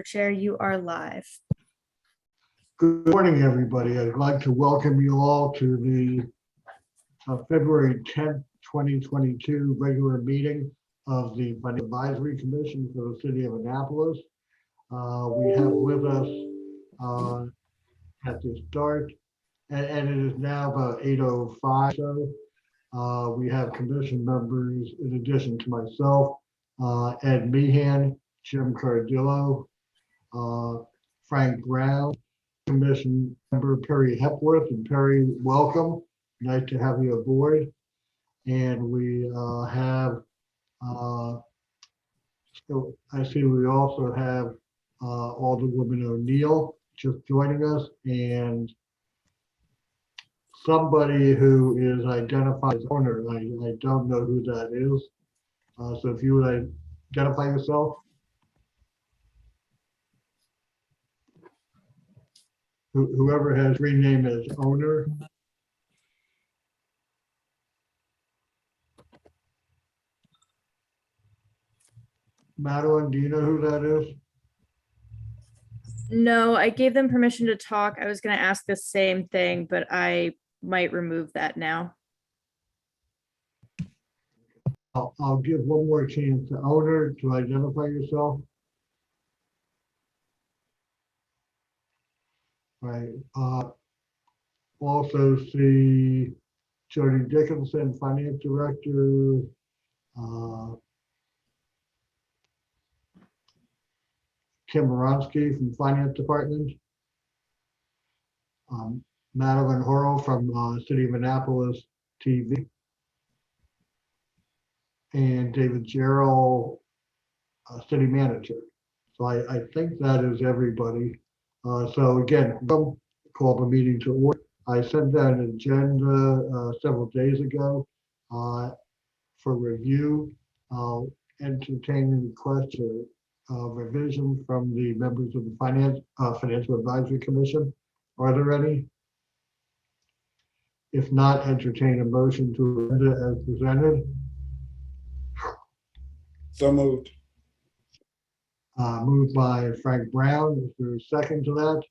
Chair, you are live. Good morning, everybody. I'd like to welcome you all to the February 10th, 2022 regular meeting of the Financial Advisory Commission for the City of Annapolis. We have with us at the start, and it is now about 8:05. So we have commission members in addition to myself, Ed Meehan, Jim Cardillo, Frank Brown, Commission member Perry Hepworth. And Perry, welcome. Nice to have you aboard. And we have, so I see we also have Alderwoman O'Neill just joining us, and somebody who is identified as owner. I don't know who that is. So if you would identify yourself. Whoever has renamed as owner. Madeline, do you know who that is? No, I gave them permission to talk. I was going to ask the same thing, but I might remove that now. I'll give one more chance to owner to identify yourself. Right. Also see Jody Dickinson, Finance Director. Kim Moronsky from Finance Department. Madeline Horrell from City of Annapolis TV. And David Gerald, City Manager. So I think that is everybody. So again, call the meeting to order. I sent out an agenda several days ago for review. I'll entertain any question revision from the members of the Financial Advisory Commission. Are there any? If not, entertain a motion to amend it as presented. So moved. Moved by Frank Brown. Is there a second to that?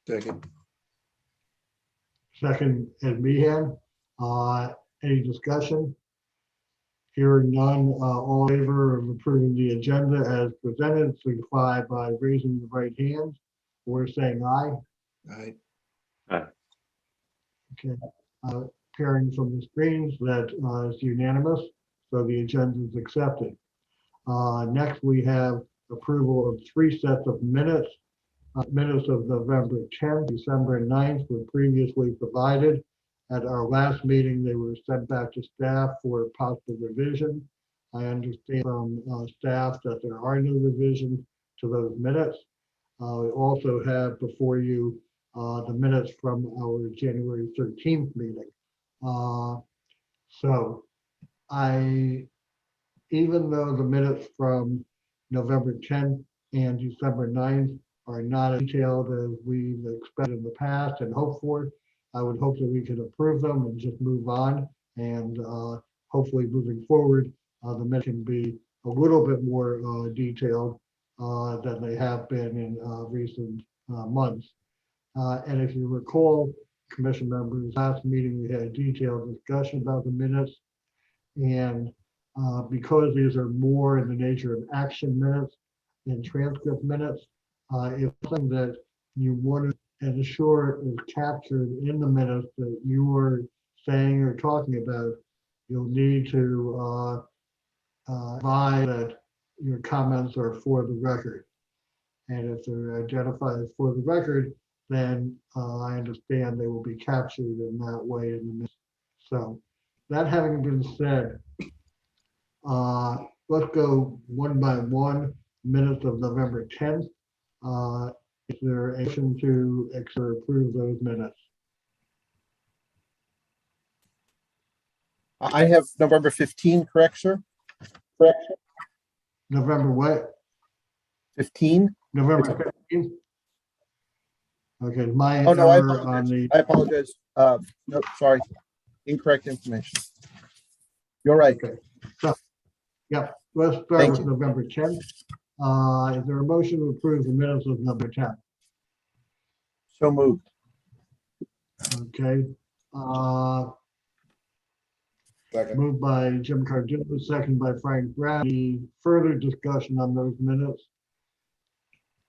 Second. Second, Ed Meehan. Any discussion? Hearing none, all in favor of approving the agenda as presented, signify by raising the right hand or saying aye. Aye. Aye. Okay. Appearing from the screens, that is unanimous, so the agenda is accepted. Next, we have approval of 3 sets of minutes. Minutes of November 10th, December 9th were previously provided. At our last meeting, they were sent back to staff for possible revision. I understand from staff that there are no revisions to those minutes. We also have before you the minutes from our January 13th meeting. So even though the minutes from November 10th and December 9th are not as detailed as we've expected in the past and hoped for, I would hope that we could approve them and just move on. And hopefully moving forward, the minutes can be a little bit more detailed than they have been in recent months. And if you recall, commission members, last meeting, we had a detailed discussion about the minutes. And because these are more in the nature of action minutes than transcript minutes, if something that you want to ensure is captured in the minutes that you are saying or talking about, you'll need to advise that your comments are for the record. And if they're identified for the record, then I understand they will be captured in that way in the minutes. So that having been said, let's go one by one. Minutes of November 10th. Is there a motion to approve those minutes? I have November 15, correct, sir? Correct. November what? 15? November 15th? Okay, my Oh, no, I error on apologize. the, I apologize. No, sorry. Incorrect information. You're right. okay. So, yeah, let's start Thank with you. November 10th. Is there a motion to approve the minutes of number 10? So moved. Okay. Second. Moved by Jim Cardillo, second by Frank Brown. Any further discussion on those minutes?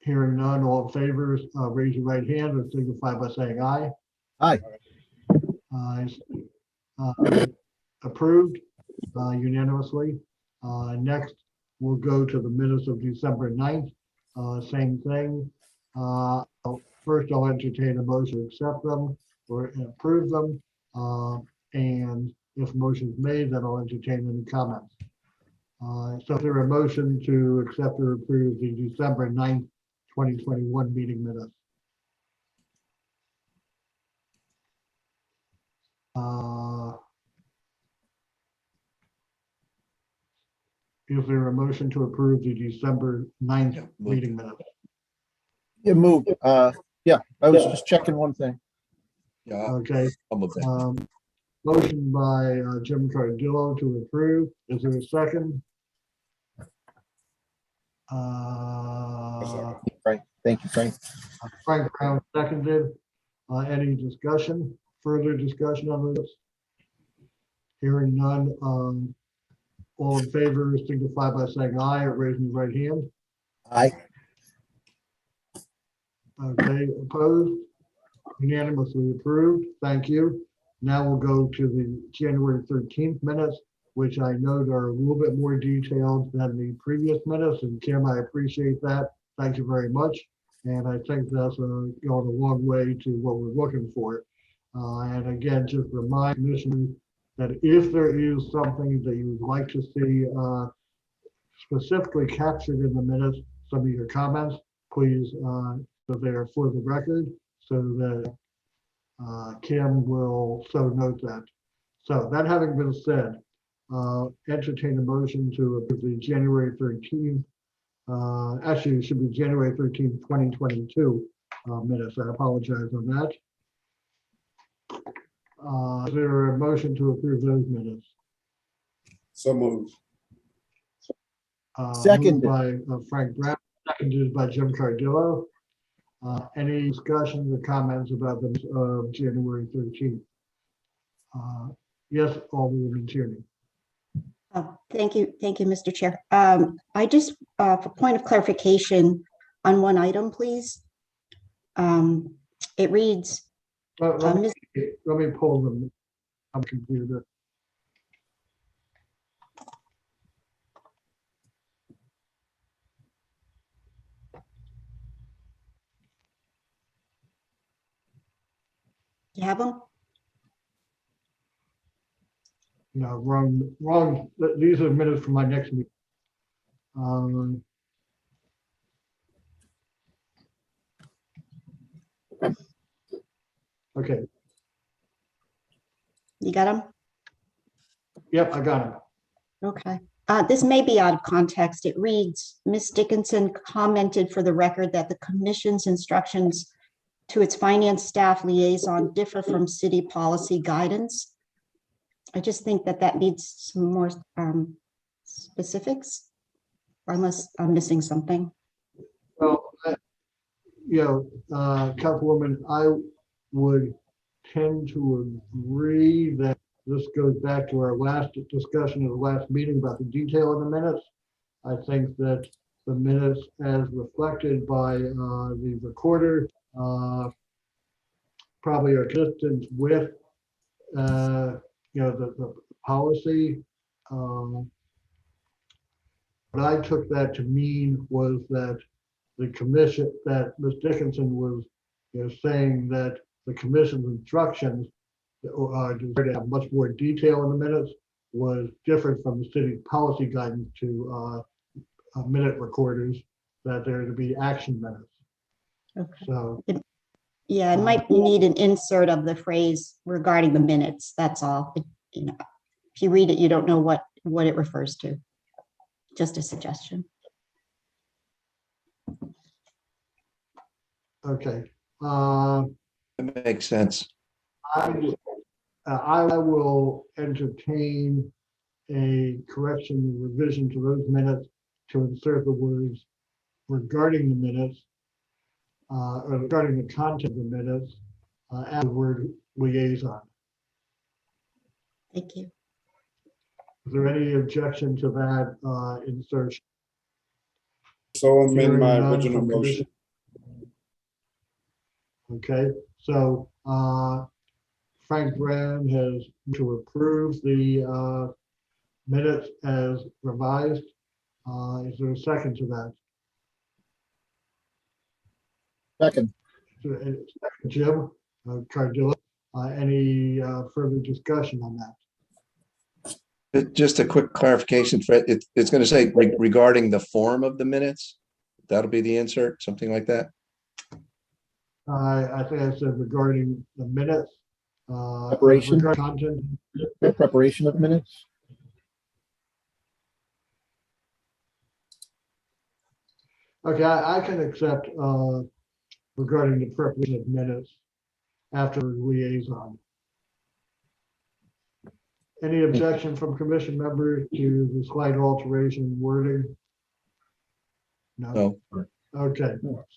Hearing none, all in favor, raise your right hand or signify by saying aye. Aye. Ayes. Approved unanimously. Next, we'll go to the minutes of December 9th. Same thing. First, I'll entertain a motion to accept them or approve them. And if motion is made, then I'll entertain any comments. So is there a motion to accept or approve the December 9th, 2021 meeting minutes? Is there a motion to approve the December 9th Yeah, moved. meeting minutes? Yeah, moved. Yeah, I was just checking one thing. Yeah, Okay. I'll move that. Motion by Jim Cardillo to approve. Is there a second? second. Frank, thank you, Frank. Frank Brown seconded. Any discussion, further discussion on this? Hearing none. All in favor signify by saying aye or raising your right hand. Aye. Okay, opposed? Unanimously approved. Thank you. Now we'll go to the January 13th minutes, which I note are a little bit more detailed than the previous minutes. And Kim, I appreciate that. Thank you very much. And I think that's going a long way to what we're looking for. And again, just remind commissioners that if there is something that you would like to see specifically captured in the minutes, some of your comments, please, so they're for the record, so that Kim will so note that. So that having been said, entertain a motion to approve the January 13th, actually it should be January 13th, 2022 minutes. I apologize on that. Is there a motion to approve those minutes? So moved. Seconded. Moved by Frank Brown, seconded by Jim Cardillo. Any discussions or comments about the January 13th? Yes, Alderwoman Tierney. Thank you, Mr. Chair. I just, for point of clarification on one item, please. It reads, Let Ms. me pull them on the computer. you have them? No, wrong. These are minutes from my next meeting. Okay, You got them? yep, I got them. Okay. This may be out of context. It reads, Ms. Dickinson commented for the record that the commission's instructions to its finance staff liaison differ from city policy guidance. I just think that that needs some more specifics, unless I'm missing something. Well, Councilwoman, I would tend to agree that this goes back to our last discussion of the last meeting about the detail of the minutes. I think that the minutes as reflected by the recorder probably are consistent with the policy. What I took that to mean was that the commission, that Ms. Dickinson was saying that the commission's instructions to have much more detail in the minutes was different from the city's policy guidance to minute recorders, that there to be action minutes. Okay. So, Yeah, it might need an insert of the phrase regarding the minutes. That's all. If you read it, you don't know what it refers to. Just a suggestion. okay. That makes sense. I will entertain a correction revision to those minutes to insert the words regarding the minutes, or regarding the content of the minutes, add the word liaison. Thank you. Is there any objection to that insertion? So amend my Hearing none original from motion. Okay, so Frank Brown has to approve the minutes as revised. Is there a second to that? Second. Jim Cardillo, any further discussion on that? Just a quick clarification, Fred. It's going to say regarding the form of the minutes. That'll be the insert, something like that. I think I said regarding the minutes. Preparation. regarding Content. Preparation of minutes. Okay, I can accept regarding the preparation of minutes after liaison. Any objection from commission members to the slight alteration in wording? No. No. Okay,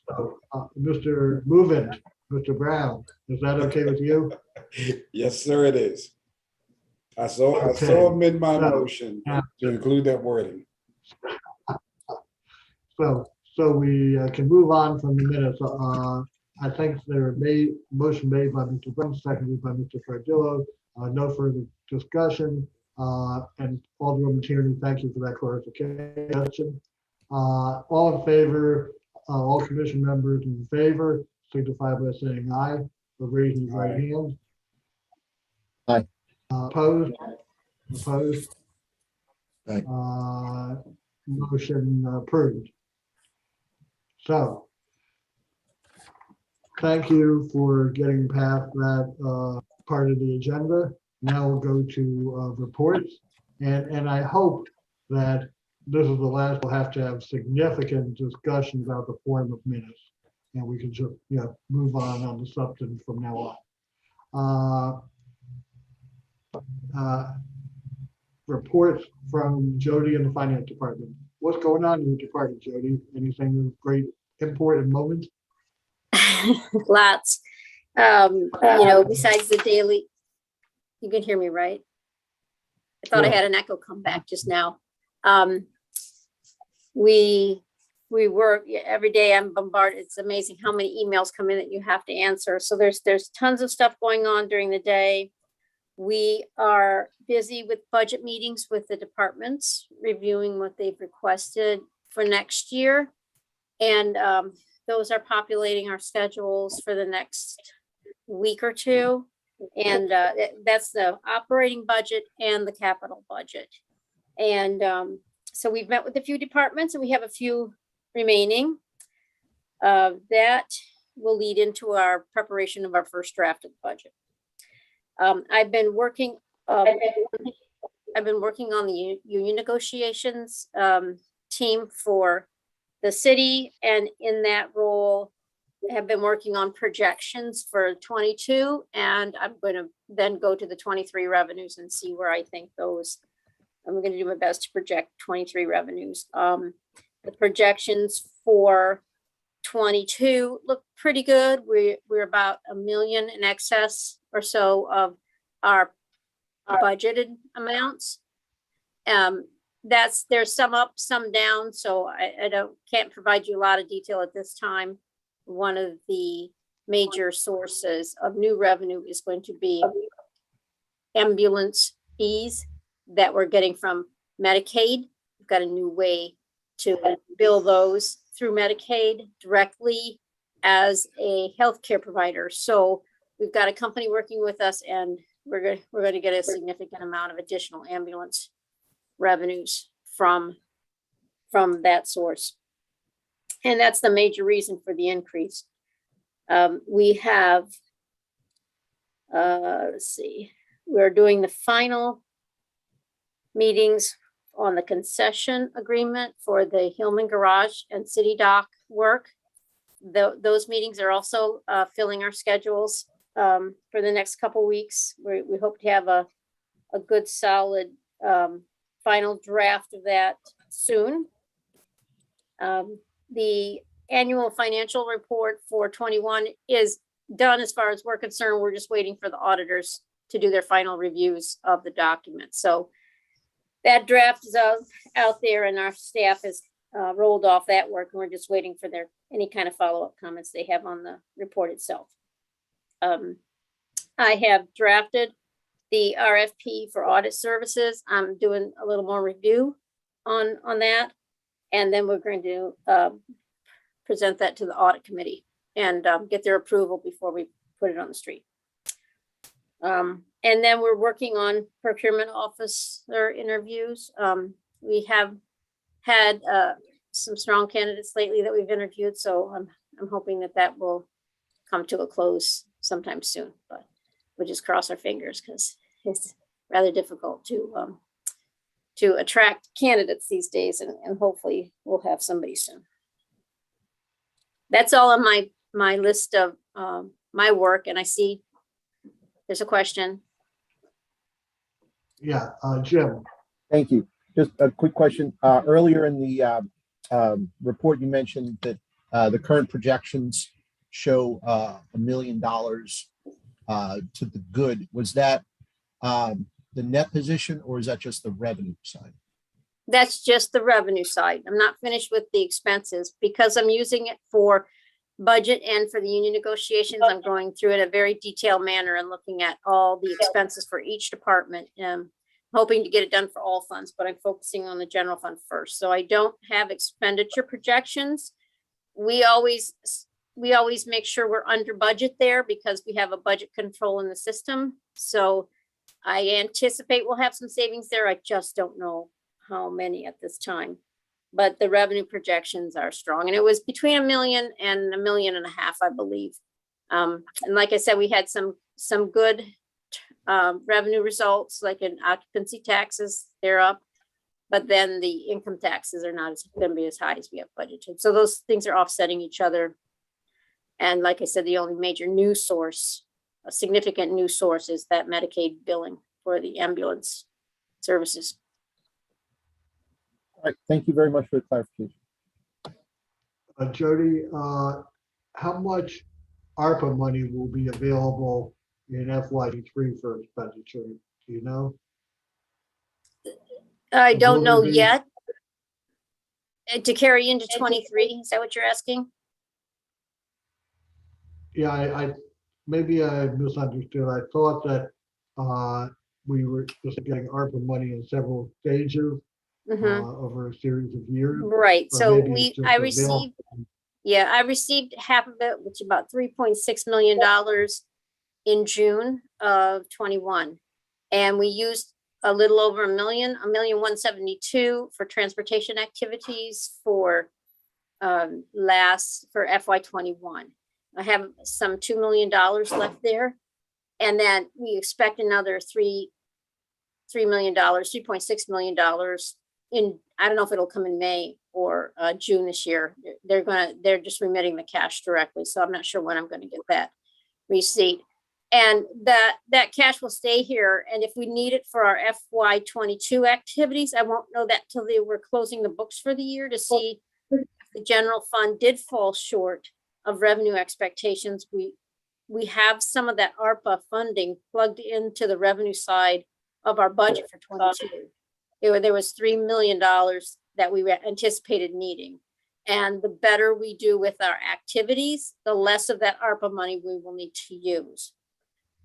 so Mr. Movement, Mr. Brown, is that okay with you? Yes, sir, it is. I so Okay. amend my So, motion to include that wording. So we can move on from the minutes. I think there motion made by Mr. Brown, seconded by Mr. Cardillo. No further discussion. And Alderwoman Tierney, thank you for that clarification. All in favor, all commission members in favor, signify by saying aye, or raising your right hand. Aye. Opposed? Opposed? Aye. Motion approved. So, thank you for getting past that part of the agenda. Now we'll go to reports. And I hope that this is the last we'll have to have significant discussion about the form of minutes. And we can just move on the substance from now on. Reports from Jody in the finance department. What's going on in your department, Jody? Anything of great import and moment? Lots. Besides the daily, you can hear me, right? I thought I had an echo come back just now. We work every day. I'm bombarded. It's amazing how many emails come in that you have to answer. So there's tons of stuff going on during the day. We are busy with budget meetings with the departments, reviewing what they've requested for next year. And those are populating our schedules for the next week or two. And that's the operating budget and the capital budget. And so we've met with a few departments and we have a few remaining. That will lead into our preparation of our first draft of the budget. I've been working on the union negotiations team for the city, and in that role have been working on projections for 22, and I'm going to then go to the 23 revenues and see where I think those. I'm going to do my best to project 23 revenues. The projections for 22 look pretty good. We're about $1 million in excess or so of our budgeted amounts. There's some up, some down, so I can't provide you a lot of detail at this time. One of the major sources of new revenue is going to be ambulance fees that we're getting from Medicaid. We've got a new way to bill those through Medicaid directly as a healthcare provider. So we've got a company working with us, and we're going to get a significant amount of additional ambulance revenues from that source. And that's the major reason for the increase. We have, let's see, we're doing the final meetings on the concession agreement for the Hillman garage and city dock work. Those meetings are also filling our schedules for the next couple weeks. We hope to have a good solid final draft of that soon. the annual financial report for 21 is done as far as we're concerned. We're just waiting for the auditors to do their final reviews of the document. So that draft is out there, and our staff has rolled off that work, and we're just waiting for any kind of follow-up comments they have on the report itself. I have drafted the RFP for audit services. I'm doing a little more review on that. And then we're going to present that to the audit committee and get their approval before we put it on the street. And then we're working on procurement officer interviews. We have had some strong candidates lately that we've interviewed, so I'm hoping that will come to a close sometime soon, but we'll just cross our fingers because it's rather difficult to attract candidates these days, and hopefully we'll have somebody soon. That's all on my list of my work, and I see there's a question. Yeah, Jim. Thank you. Just a quick question. Earlier in the report, you mentioned that the current projections show $1 million to the good. Was that the net position, or is that just the revenue side? That's just the revenue side. I'm not finished with the expenses because I'm using it for budget and for the union negotiations. I'm going through it in a very detailed manner and looking at all the expenses for each department. Hoping to get it done for all funds, but I'm focusing on the general fund first. So I don't have expenditure projections. We always make sure we're under budget there because we have a budget control in the system. So I anticipate we'll have some savings there. I just don't know how many at this time, but the revenue projections are strong, and it was between $1 million and $1.5 million, I believe. And like I said, we had some good revenue results, like in occupancy taxes, they're up, but then the income taxes are not going to be as high as we have budgeted. So those things are offsetting each other. And like I said, the only major new source, a significant new source, is that Medicaid billing for the ambulance services. All right. Thank you very much for the clarification. Jody, how much ARPA money will be available in FY23 for expenditure? Do you know? I don't know Will there be- yet. To carry into 23, is that what you're asking? Yeah, I maybe I misunderstood. I thought that we were just getting ARPA money in several stages over a series of years. Right. Or So maybe it's just I available. received half of it, which is about $3.6 million in June of 21. And we used a little over $1,172,000 for transportation activities for FY21. I have some $2 million left there. And then we expect another $3 million, $3.6 million in, I don't know if it'll come in May or June this year. They're just remitting the cash directly. So I'm not sure when I'm going to get that receipt. And that cash will stay here. And if we need it for our FY22 activities, I won't know that till we're closing the books for the year to see if the general fund did fall short of revenue expectations. We have some of that ARPA funding plugged into the revenue side of our budget for 22. There was $3 million that we anticipated needing. And the better we do with our activities, the less of that ARPA money we will need to use.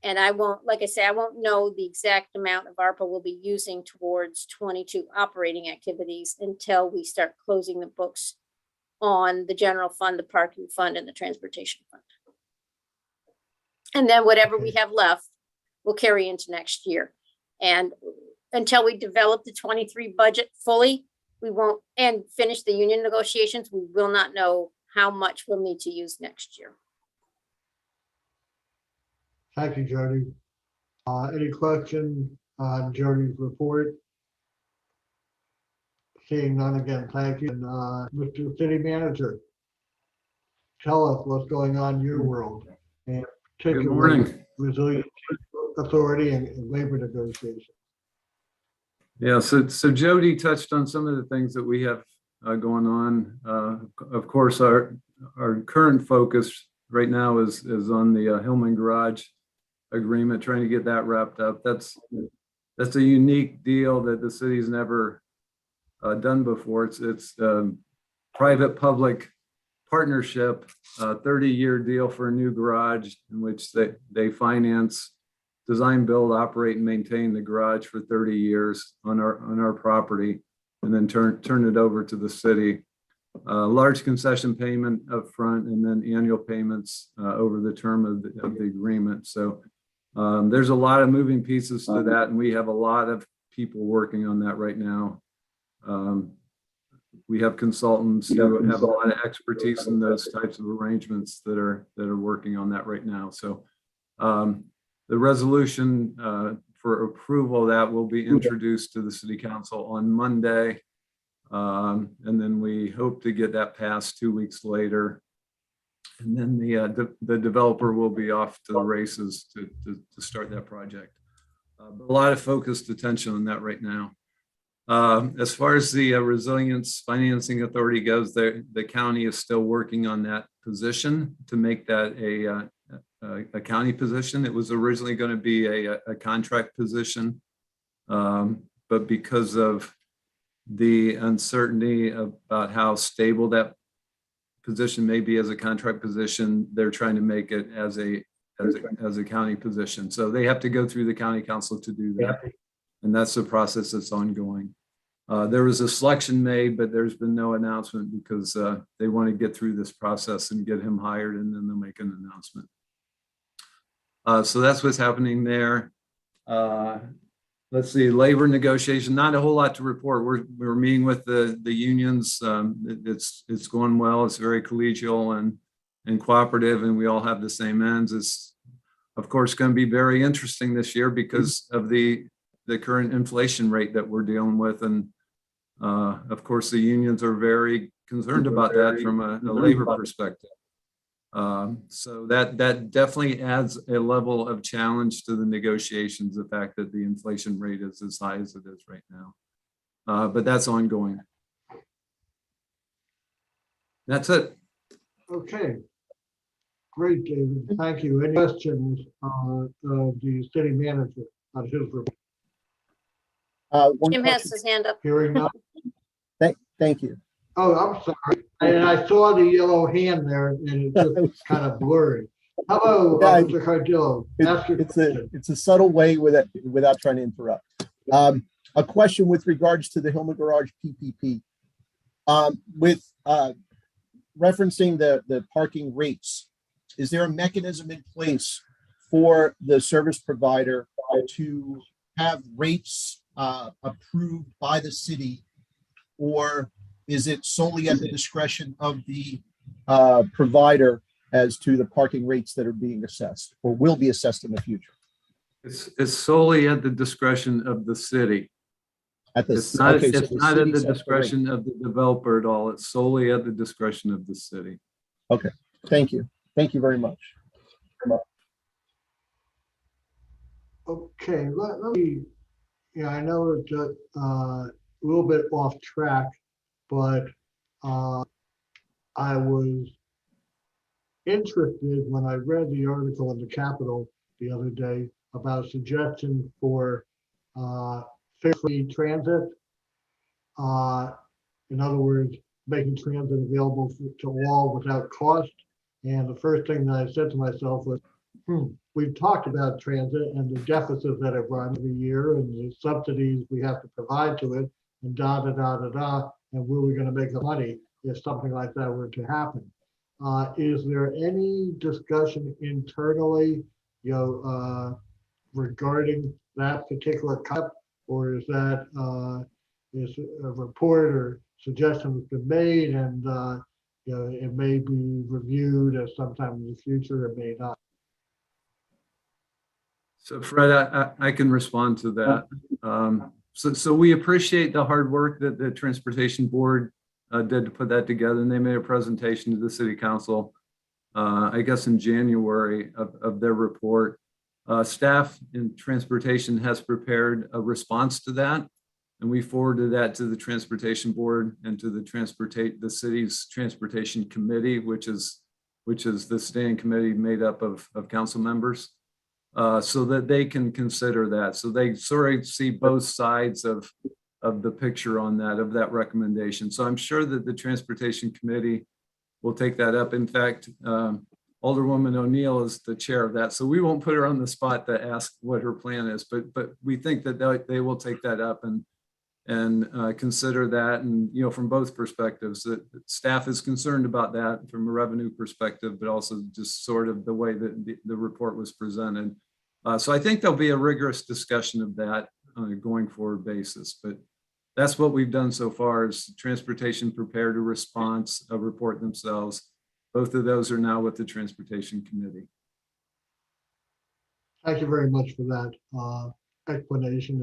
And I won't, like I say, I won't know the exact amount of ARPA we'll be using towards 22 operating activities until we start closing the books on the general fund, the parking fund, and the transportation fund. And then whatever we have left, we'll carry into next year. And until we develop the 23 budget fully, we won't, and finish the union negotiations, we will not know how much we'll need to use next year. Thank you, Jody. Any questions on Jody's report? Seeing none again, thank you. And Mr. City Manager, tell us what's going on in your world, and Good particularly morning. Resiliency Authority and labor negotiations. Yeah, so Jody touched on some of the things that we have going on. Of course, our current focus right now is on the Hillman garage agreement, trying to get that wrapped up. That's a unique deal that the city's never done before. It's private-public partnership, 30-year deal for a new garage in which they finance, design, build, operate, and maintain the garage for 30 years on our property, and then turn it over to the city. Large concession payment up front, and then annual payments over the term of the agreement. So there's a lot of moving pieces to that, and we have a lot of people working on that right now. We have consultants who have a lot of expertise in those types of arrangements that are working on that right now. So the resolution for approval of that will be introduced to the city council on Monday. And then we hope to get that passed 2 weeks later. And then the developer will be off to the races to start that project. But a lot of focused attention on that right now. As far as the Resilience Financing Authority goes, the county is still working on that position to make that a county position. It was originally going to be a contract position, but because of the uncertainty about how stable that position may be as a contract position, they're trying to make it as a county position. So they have to go through the county council to do that. And that's the process that's ongoing. There was a selection made, but there's been no announcement because they want to get through this process and get him hired, and then they'll make an announcement. So that's what's happening there. Let's see, labor negotiation, not a whole lot to report. We're meeting with the unions. It's going well. It's very collegial and cooperative, and we all have the same ends. It's, of course, going to be very interesting this year because of the current inflation rate that we're dealing with. And of course, the unions are very concerned about that from a labor perspective. So that definitely adds a level of challenge to the negotiations, the fact that the inflation rate is as high as it is right now. But that's ongoing. That's it. Okay. Great, David. Thank you. Any questions of the city manager on his report? One Jim has question. his hand up. Hearing none. Thank you. Oh, I'm sorry. And I saw the yellow hand there and it just kind of blurry. Hello, Yeah, Mr. Cardillo. Ask your question. It's a subtle way without trying to interrupt. A question with regards to the Hillman Garage PPP. With referencing the parking rates, is there a mechanism in place for the service provider to have rates approved by the city, or is it solely at the discretion of the provider as to the parking rates that are being assessed or will be assessed in the future? It's solely at the discretion of the city. It's not at the discretion of the developer at all. It's solely at the discretion of the city. Okay, thank you. Thank you very much. Okay, let me, I know it's a little bit off track, but I was interested when I read the article in the Capitol the other day about a suggestion for fare-free transit. In other words, making transit available to all without cost. And the first thing that I said to myself was, we've talked about transit and the deficits that have run every year and the subsidies we have to provide to it and and where we're going to make the money if something like that were to happen. Is there any discussion internally, regarding that particular cut, or is that is a report or suggestion has been made and it may be reviewed at sometime in the future, it may not? So Fred, I can respond to that. So we appreciate the hard work that the Transportation Board did to put that together, and they made a presentation to the City Council, I guess in January of their report. Staff in transportation has prepared a response to that, And we forwarded that to the Transportation Board and to the city's Transportation Committee, which is the standing committee made up of council members, so that they can consider that. So they sort of see both sides of the picture on that, of that recommendation. So I'm sure that the Transportation Committee will take that up. In fact, Alderwoman O'Neill is the chair of that, so we won't put her on the spot to ask what her plan is, but we think that they will take that up and consider that. And, you know, from both perspectives, that staff is concerned about that from a revenue perspective, but also just sort of the way that the report was presented. So I think there'll be a rigorous discussion of that on a going forward basis, but that's what we've done so far. Is Transportation prepared a response, a report themselves. Both of those are now with the Transportation Committee. Thank you very much for that explanation.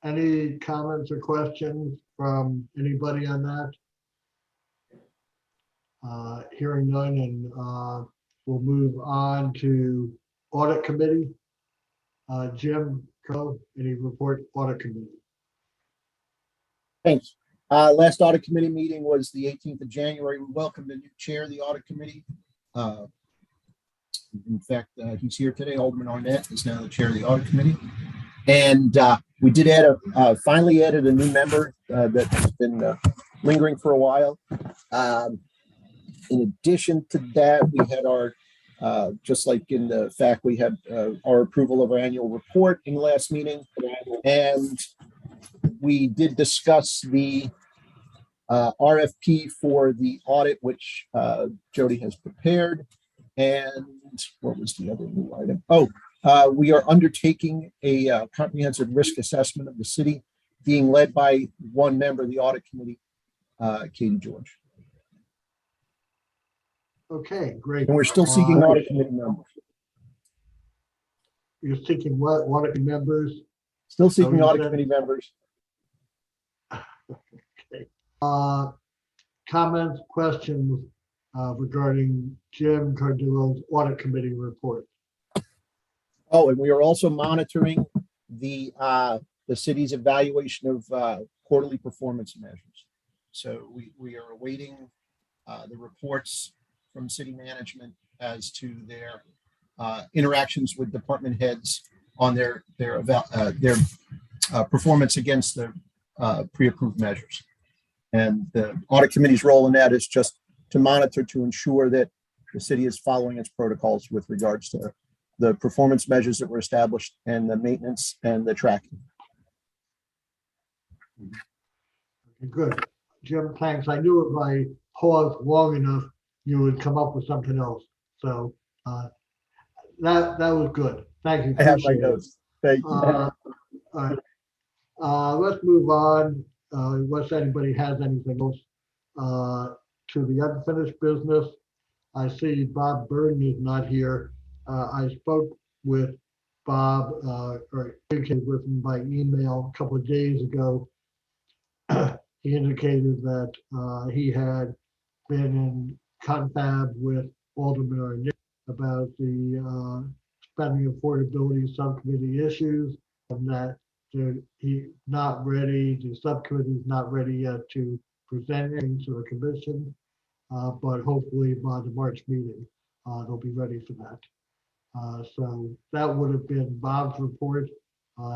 Any comments or questions from anybody on that? Hearing none, and we'll move on to Audit Committee. Jim Crow, any report, Audit Committee? Thanks. Last audit committee meeting was the 18th of January. We welcomed the new chair of the audit committee. In fact, he's here today. Alderman Arnett is now the chair of the audit committee. And we did finally added a new member that's been lingering for a while. In addition to that, we had our, just like in the fact, we had our approval of our annual report in the last meeting. And we did discuss the RFP for the audit, which Jody has prepared. And what was the other new item? Oh, we are undertaking a comprehensive risk assessment of the city, being led by one member of the audit committee, Katie George. Okay, great. And we're still seeking audit committee members. You're seeking what? Audit members? Still seeking you audit said? committee members. Okay. Comments, questions regarding Jim Cardullo's Audit Committee report? Oh, and we are also monitoring the city's evaluation of quarterly performance measures. So we are awaiting the reports from city management as to their interactions with department heads on their performance against the pre-approved measures. And the audit committee's role in that is just to monitor to ensure that the city is following its protocols with regards to the performance measures that were established and the maintenance and the tracking. Good. Jim, thanks. I knew if I paused long enough, you would come up with something else. So that was good. Thank you. I have my Appreciate it. notes. Thank you. All right. Let's move on, unless anybody has anything else, to the unfinished business. I see Bob Burton is not here. I spoke with Bob, or communicated with him by email a couple of days ago. He indicated that he had been in confab with Alderman Arnett about the spending affordability subcommittee issues, and that he's not ready, the subcommittee is not ready yet to present anything to the commission, but hopefully by the March meeting, they'll be ready for that. So that would have been Bob's report,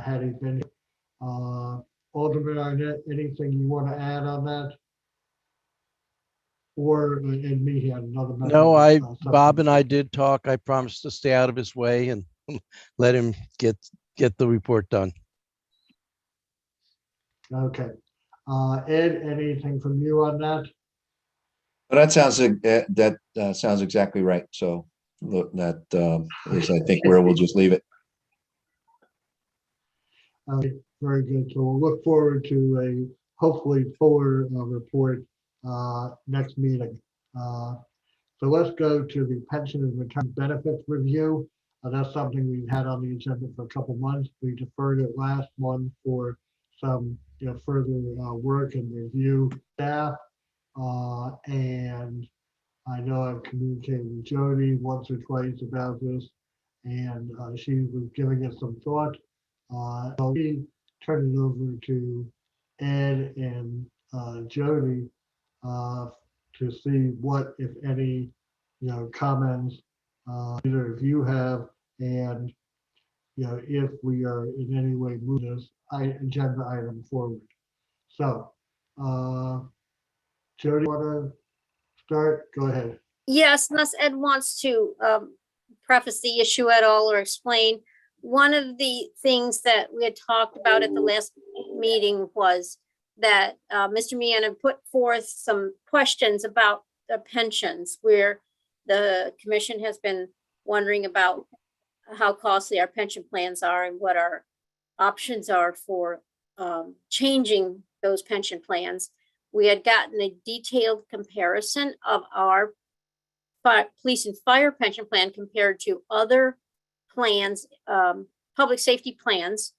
had he been here. Alderman Arnett, anything you want to add on that? Or, and me, he had another. No, member, Bob and I did talk. I promised to stay out of his way and let him get the report done. Okay. Ed, anything from you on that? But that sounds that sounds exactly right. So look, that is, I think, where we'll just leave it. Very good. So we'll look forward to a hopefully fuller report next meeting. So let's go to the pension and retirement benefits review. That's something we've had on the agenda for a couple months. We deferred it last month for some further work and review staff. And I know I've communicated with Jody once or twice about this, and she was giving us some thought. So we turn it over to Ed and Jody to see what, if any, comments either of you have, and if we are in any way moving this agenda item forward. So, Jody, want to start? Go ahead. Yes, unless Ed wants to preface the issue at all or explain. One of the things that we had talked about at the last meeting was that Mr. Meehan had put forth some questions about the pensions, where the commission has been wondering about how costly our pension plans are and what our options are for changing those pension plans. We had gotten a detailed comparison of our police and fire pension plan compared to other plans, public safety plans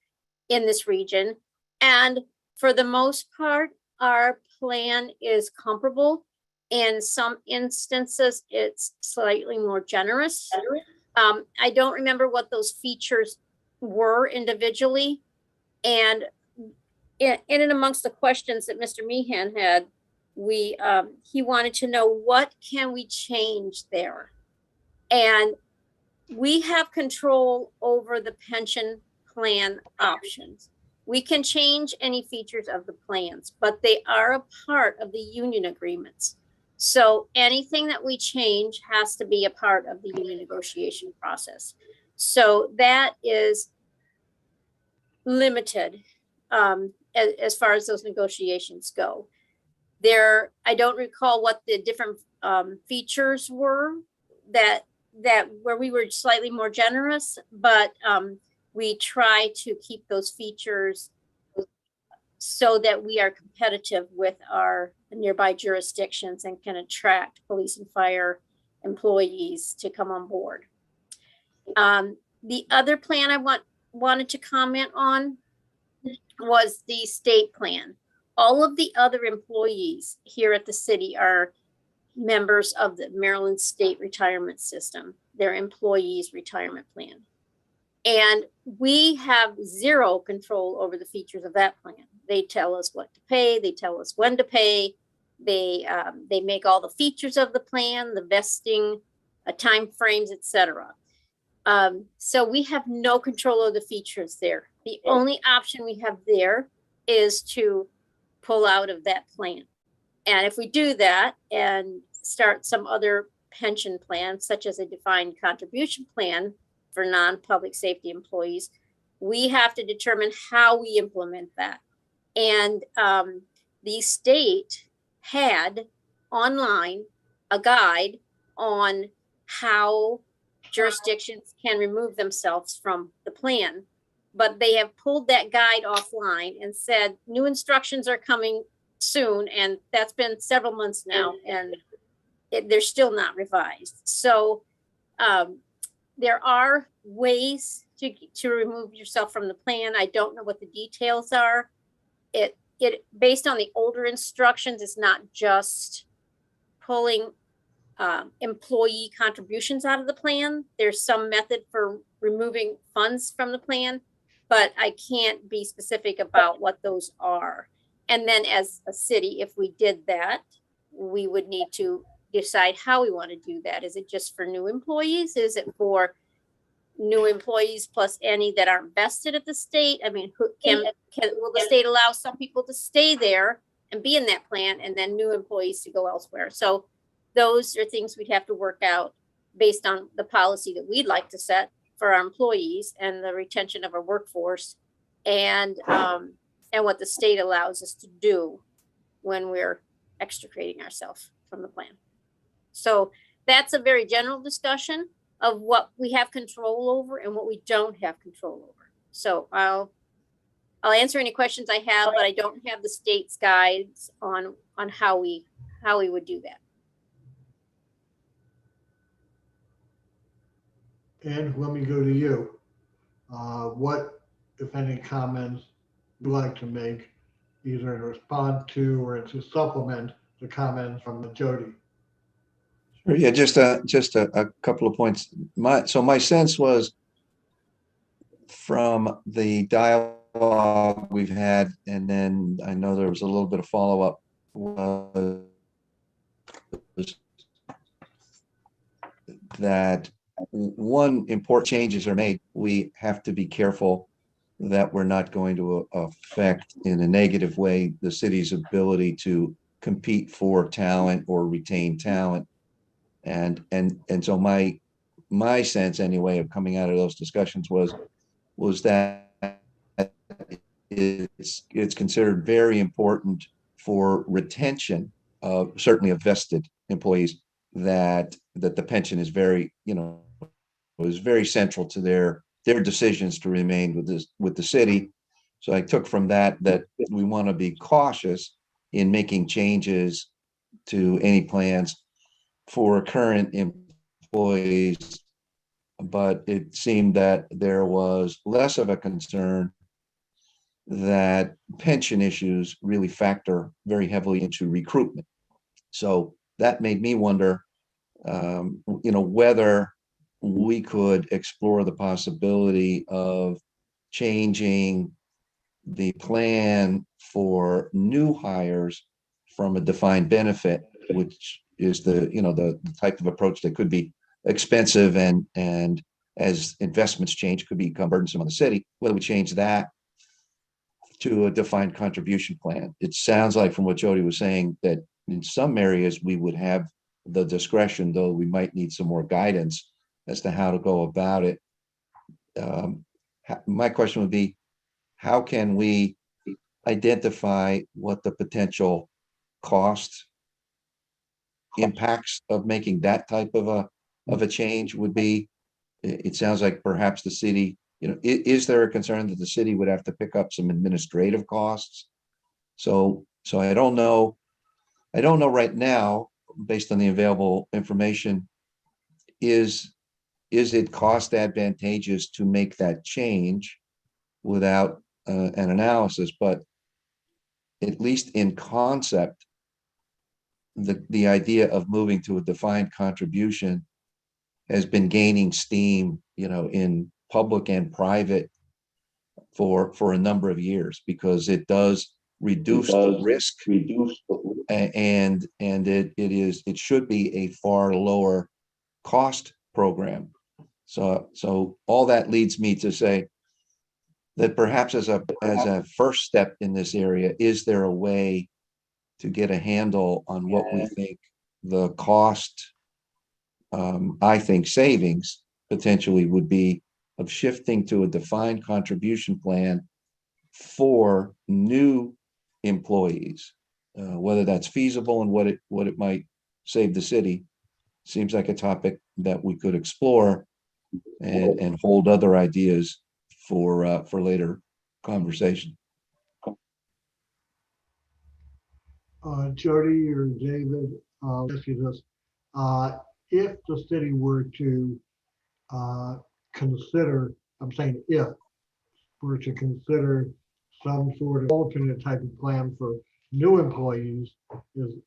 in this region. And for the most part, our plan is comparable. In some instances, it's slightly more generous. I don't remember what those features were individually. And in and amongst the questions that Mr. Meehan had, he wanted to know, what can we change there? And we have control over the pension plan options. We can change any features of the plans, but they are a part of the union agreements. So anything that we change has to be a part of the union negotiation process. So that is limited as far as those negotiations go. I don't recall what the different features were that where we were slightly more generous, but we try to keep those features so that we are competitive with our nearby jurisdictions and can attract police and fire employees to come on board. The other plan I wanted to comment on was the state plan. All of the other employees here at the city are members of the Maryland State Retirement System, their employees' retirement plan. And we have zero control over the features of that plan. They tell us what to pay. They tell us when to pay. They make all the features of the plan, the vesting, timeframes, etc. So we have no control over the features there. The only option we have there is to pull out of that plan. And if we do that and start some other pension plan, such as a defined contribution plan for non-public safety employees, we have to determine how we implement that. And the state had online a guide on how jurisdictions can remove themselves from the plan, but they have pulled that guide offline and said new instructions are coming soon, and that's been several months now, and they're still not revised. So there are ways to remove yourself from the plan. I don't know what the details are. It based on the older instructions, it's not just pulling employee contributions out of the plan. There's some method for removing funds from the plan, but I can't be specific about what those are. And then as a city, if we did that, we would need to decide how we want to do that. Is it just for new employees? Is it for new employees plus any that aren't vested at the state? I mean, will the state allow some people to stay there and be in that plan and then new employees to go elsewhere? So those are things we'd have to work out based on the policy that we'd like to set for our employees and the retention of our workforce, and what the state allows us to do when we're extricating ourselves from the plan. So that's a very general discussion of what we have control over and what we don't have control over. So I'll answer any questions I have, but I don't have the state's guides on how we would do that. And let me go to you. What, if any, comments you'd like to make, either in response to or to supplement the comments from Jody? Yeah, just a couple of points. My sense was from the dialogue dialogue we've had, and then I know there was a little bit of follow-up, was that one, important changes are made. We have to be careful that we're not going to affect in a negative way the city's ability to compete for talent or retain talent. And so my sense anyway of coming out of those discussions was that it's considered very important for retention of certainly of vested employees that the pension is very, is very central to their decisions to remain with the city. So I took from that we want to be cautious in making changes to any plans for current employees, but it seemed that there was less of a concern that pension issues really factor very heavily into recruitment. So that made me wonder, whether we could explore the possibility of changing the plan for new hires from a defined benefit, which is the type of approach that could be expensive and as investments change could become burdensome on the city, whether we change that to a defined contribution plan. It sounds like from what Jody was saying that in some areas we would have the discretion, though we might need some more guidance as to how to go about it. My question would be, how can we identify what the potential cost impacts of making that type of a change would be? It sounds like perhaps the city, is there a concern that the city would have to pick up some administrative costs? So I don't know right now, based on the available information, is it cost advantageous to make that change without an analysis? But at least in concept, the idea of moving to a defined contribution has been gaining steam, in public and private for a number of years, because it does reduce the risk, and it should be a far lower cost program. So all that leads me to say that perhaps as a first step in this area, is there a way to get a handle on what we think the cost, I think savings potentially would be of shifting to a defined contribution plan for new employees, whether that's feasible and what it might save the city. Seems like a topic that we could explore and hold other ideas for later conversation. Jody or David, ask you this. If the city were to consider, I'm saying if, were to consider some sort of alternate type of plan for new employees,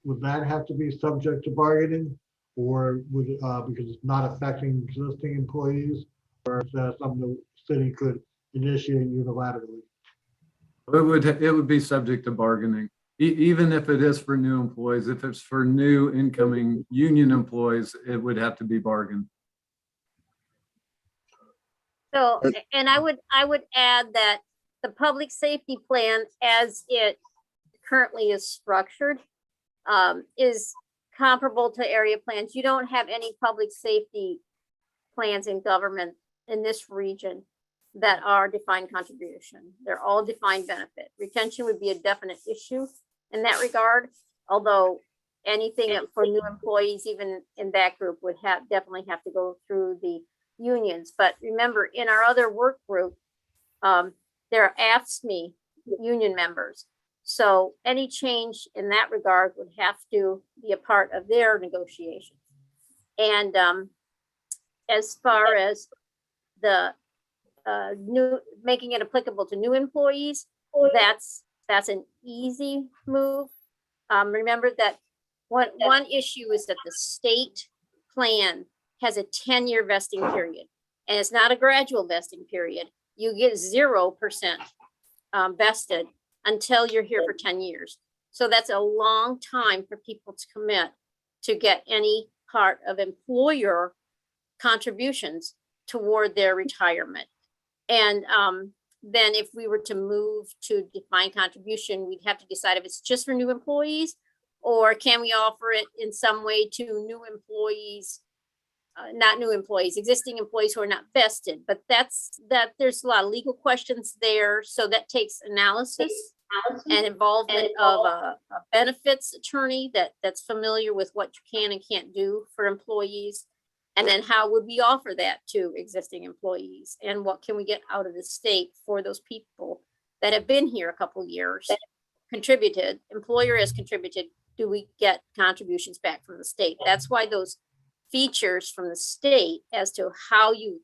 would that have to be subject to bargaining? Or would because it's not affecting existing employees, or is that something the city could initiate unilaterally? It would be subject to bargaining, even if it is for new employees. If it's for new incoming union employees, it would have to be bargained. So, and I would add that the public safety plan, as it currently is structured, is comparable to area plans. You don't have any public safety plans in government in this region that are defined contribution. They're all defined benefit. Retention would be a definite issue in that regard, although anything for new employees, even in that group, would definitely have to go through the unions. But remember, in our other work group, there are AFSCME union members. So any change in that regard would have to be a part of their negotiations. And as far as the making it applicable to new employees, that's an easy move. Remember that one issue is that the state plan has a 10-year vesting period, and it's not a gradual vesting period. You get 0% vested until you're here for 10 years. So that's a long time for people to commit to get any part of employer contributions toward their retirement. And then if we were to move to defined contribution, we'd have to decide if it's just for new employees, or can we offer it in some way to new employees, not new employees, existing employees who are not vested. But there's a lot of legal questions there. So that takes analysis and involvement of a benefits attorney that's familiar with what you can and can't do for employees. And then how would we offer that to existing employees? And what can we get out of the state for those people that have been here a couple of years, contributed, employer has contributed, do we get contributions back from the state? That's why those features from the state as to how you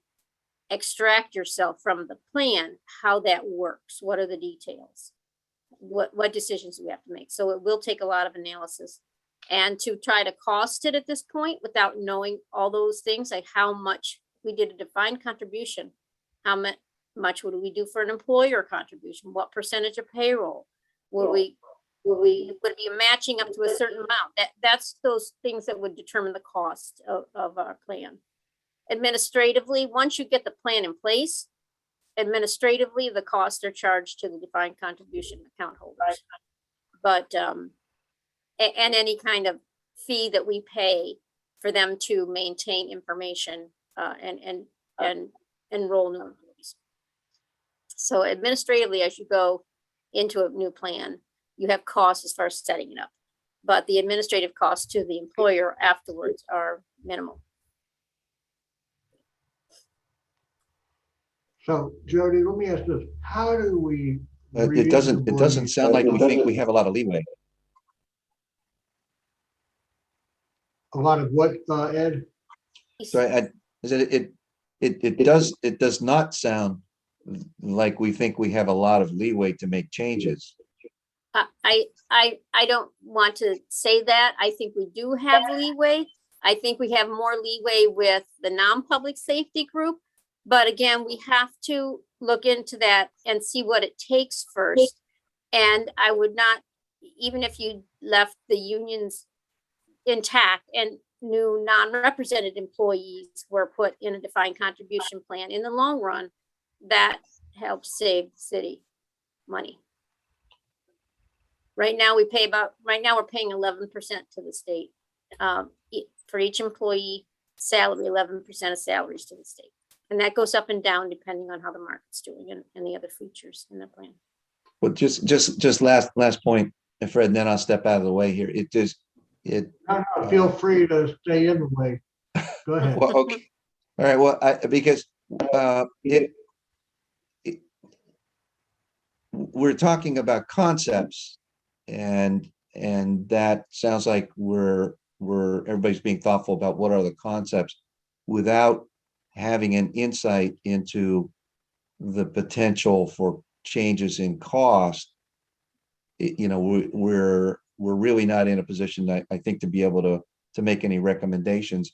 extract yourself from the plan, how that works, what are the details, what decisions we have to make. So it will take a lot of analysis. And to try to cost it at this point without knowing all those things, like how much we did a defined contribution, how much would we do for an employer contribution? What percentage of payroll? Would it be matching up to a certain amount? That's those things that would determine the cost of our plan. Administratively, once you get the plan in place, administratively, the costs are charged to the defined contribution account holders. But and any kind of fee that we pay for them to maintain information and enroll new employees. So administratively, as you go into a new plan, you have costs as far as setting it up, but the administrative costs to the employer afterwards are minimal. So Jody, let me ask this, how do we? It doesn't sound like we think we have a lot of leeway. A lot of what, Ed? So it does not sound like we think we have a lot of leeway to make changes. I don't want to say that. I think we do have leeway. I think we have more leeway with the non-public safety group. But again, we have to look into that and see what it takes first. And I would not, even if you left the unions intact and new non-represented employees were put in a defined contribution plan, in the long run, that helps save the city money. Right now we're paying 11% to the state for each employee salary, 11% of salaries to the state. And that goes up and down depending on how the market's doing and the other features in the plan. Well, just last point, and Fred, and then I'll step out of the way here. No, feel free to stay in the way. Go ahead. Well, okay. All right. Well, because we're talking about concepts, and that sounds like everybody's being thoughtful about what are the concepts without having an insight into the potential for changes in cost. We're really not in a position, I think, to be able to make any recommendations.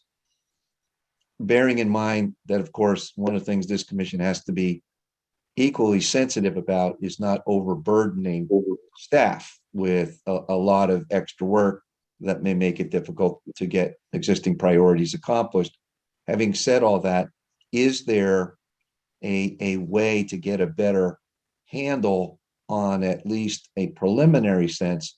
Bearing in mind that, of course, one of the things this commission has to be equally sensitive about is not overburdening staff with a lot of extra work that may make it difficult to get existing priorities accomplished. Having said all that, is there a way to get a better handle on at least a preliminary sense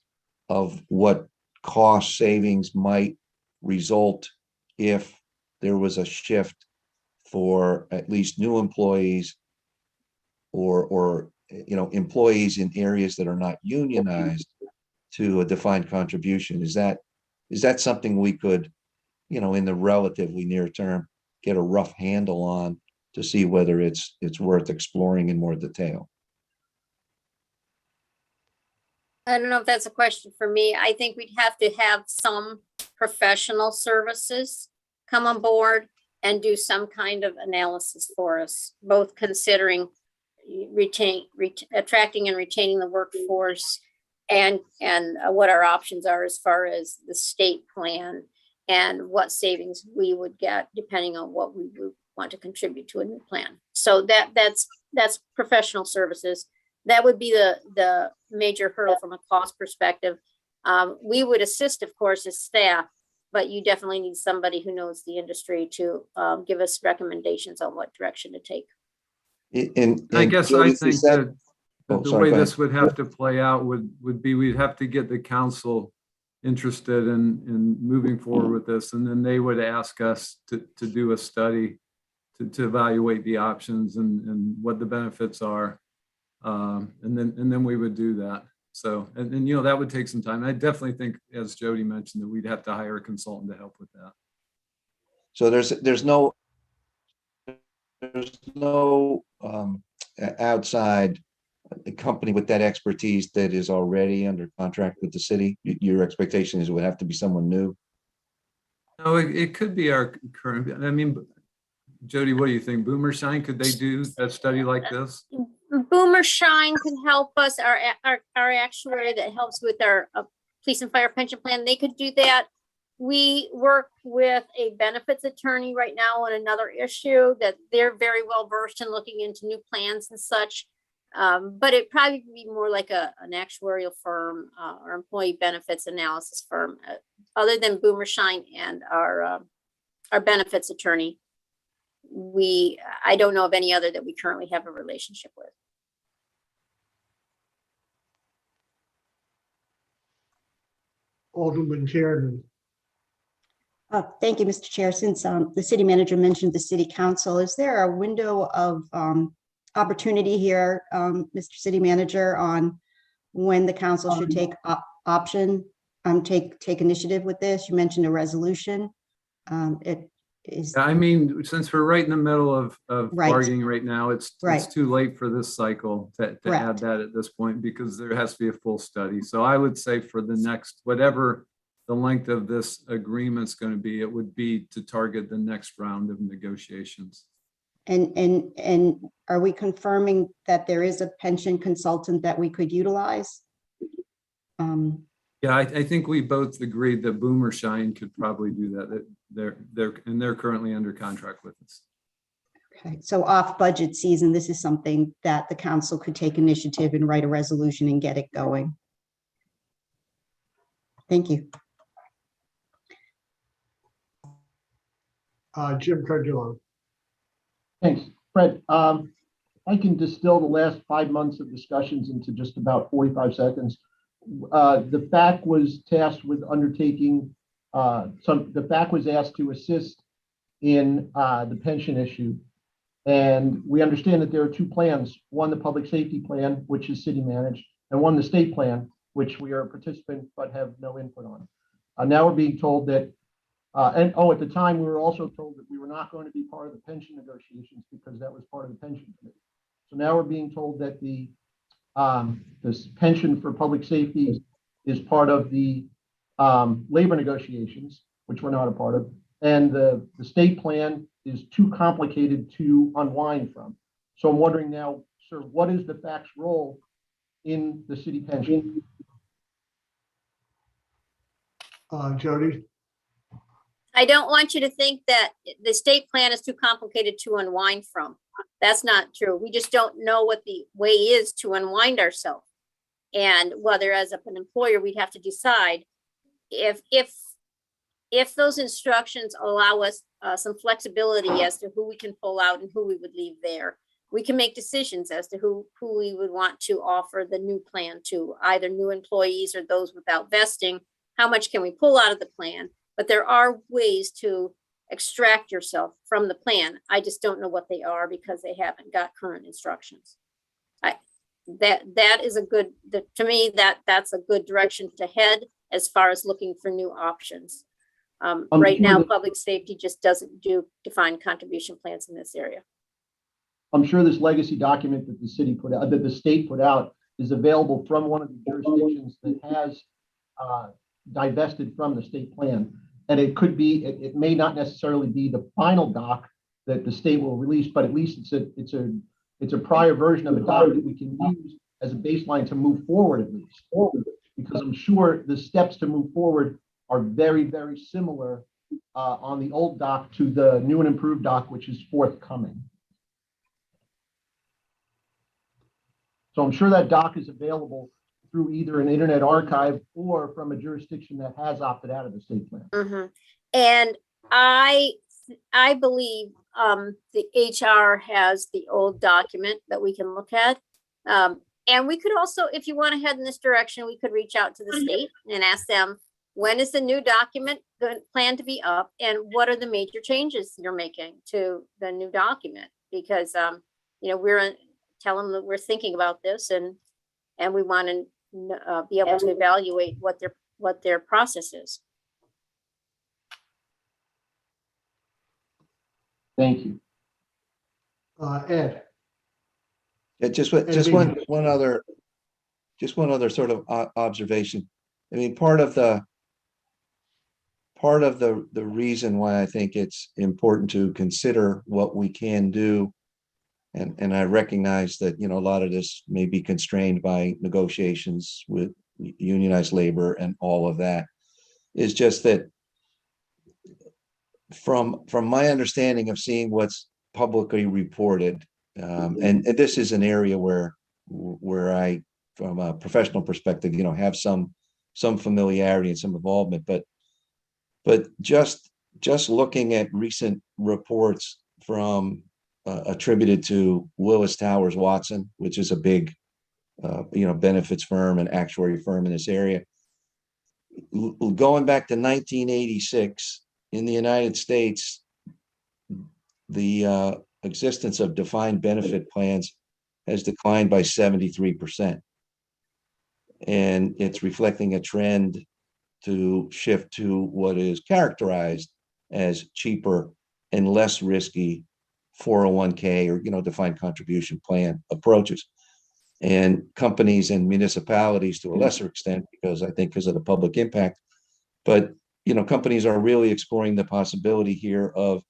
of what cost savings might result if there was a shift for at least new employees or employees in areas that are not unionized to a defined contribution? Is that something we could, in the relatively near term, get a rough handle on to see whether it's worth exploring in more detail? I don't know if that's a question for me. I think we'd have to have some professional services come on board and do some kind of analysis for us, both considering attracting and retaining the workforce and what our options are as far as the state plan and what savings we would get depending on what we would want to contribute to a new plan. So that's professional services. That would be the major hurdle from a cost perspective. We would assist, of course, as staff, but you definitely need somebody who knows the industry to give us recommendations on what direction to take. I guess I Jody, think is that- that Oh, the sorry, way go ahead. this would have to play out would be, we'd have to get the council interested in moving forward with this, and then they would ask us to do a study to evaluate the options and what the benefits are. And then we would do that. So, and you know, that would take some time. I definitely think, as Jody mentioned, that we'd have to hire a consultant to help with that. So there's no outside company with that expertise that is already under contract with the city? Your expectation is it would have to be someone new? No, it could be our current, I mean, Jody, what do you think? Boomershine, could they do a study like this? Boomershine can help us, our actuary that helps with our police and fire pension plan, they could do that. We work with a benefits attorney right now on another issue that they're very well versed in looking into new plans and such. But it'd probably be more like an actuarial firm or employee benefits analysis firm, other than Boomershine and our benefits attorney. I don't know of any other that we currently have a relationship with. Alderman Chairman. Thank you, Mr. Chair. Since the city manager mentioned the city council, is there a window of opportunity here, Mr. City Manager, on when the council should take take initiative with this? You mentioned a resolution. It is. I mean, since we're right in the middle of Right. bargaining right now, it's Right. too late for this cycle to add Correct. that at this point, because there has to be a full study. So I would say for the next, whatever the length of this agreement's going to be, it would be to target the next round of negotiations. And are we confirming that there is a pension consultant that we could utilize? Yeah, I think we both agreed that Boomershine could probably do that. They're currently under contract with us. Okay, so off budget season, this is something that the council could take initiative and write a resolution and get it going. Thank you. Jim Cardillo. Thanks, Fred. I can distill the last 5 months of discussions into just about 45 seconds. The FAC was tasked with undertaking the FAC was asked to assist in the pension issue. And we understand that there are two plans, one, the public safety plan, which is city managed, and one, the state plan, which we are a participant but have no input on. Now we're being told that, at the time, we were also told that we were not going to be part of the pension negotiations because that was part of the pension committee. So now we're being told that this pension for public safety is part of the labor negotiations, which we're not a part of, and the state plan is too complicated to unwind from. So I'm wondering now, sir, what is the FAC's role in the city pension? Jody. I don't want you to think that the state plan is too complicated to unwind from. That's not true. We just don't know what the way is to unwind ourselves. And whether as an employer, we'd have to decide if those instructions allow us some flexibility as to who we can pull out and who we would leave there. We can make decisions as to who we would want to offer the new plan to, either new employees or those without vesting. How much can we pull out of the plan? But there are ways to extract yourself from the plan. I just don't know what they are because they haven't got current instructions. That is a good, to me, that's a good direction to head as far as looking for new options. Right now, public safety just doesn't do defined contribution plans in this area. I'm sure this legacy document that the city put out, that the state put out, is available from one of the jurisdictions that has divested from the state plan. And it could be, it may not necessarily be the final doc that the state will release, but at least it's a prior version of a doc that we can use as a baseline to move forward, at least. Because I'm sure the steps to move forward are very, very similar on the old doc to the new and improved doc, which is forthcoming. So I'm sure that doc is available through either an internet archive or from a jurisdiction that has opted out of the state plan. And I believe the HR has the old document that we can look at. And we could also, if you want to head in this direction, we could reach out to the state and ask them, when is the new document planned to be up, and what are the major changes you're making to the new document? Because we're tell them that we're thinking about this, and we want to be able to evaluate what their process is. Thank you. Ed, Yeah, just one other sort of observation. I mean, part of the reason why I think it's important to consider what we can do, and I recognize that, a lot of this may be constrained by negotiations with unionized labor and all of that, is just that from my understanding of seeing what's publicly reported, and this is an area where I, from a professional perspective, have some familiarity and some involvement, but just looking at recent reports from attributed to Willis Towers Watson, which is a big benefits firm and actuary firm in this area, going back to 1986 in the United States, the existence of defined benefit plans has declined by 73%. And it's reflecting a trend to shift to what is characterized as cheaper and less risky 401k or defined contribution plan approaches. And companies and municipalities to a lesser extent, because of the public impact, but companies are really exploring the possibility here of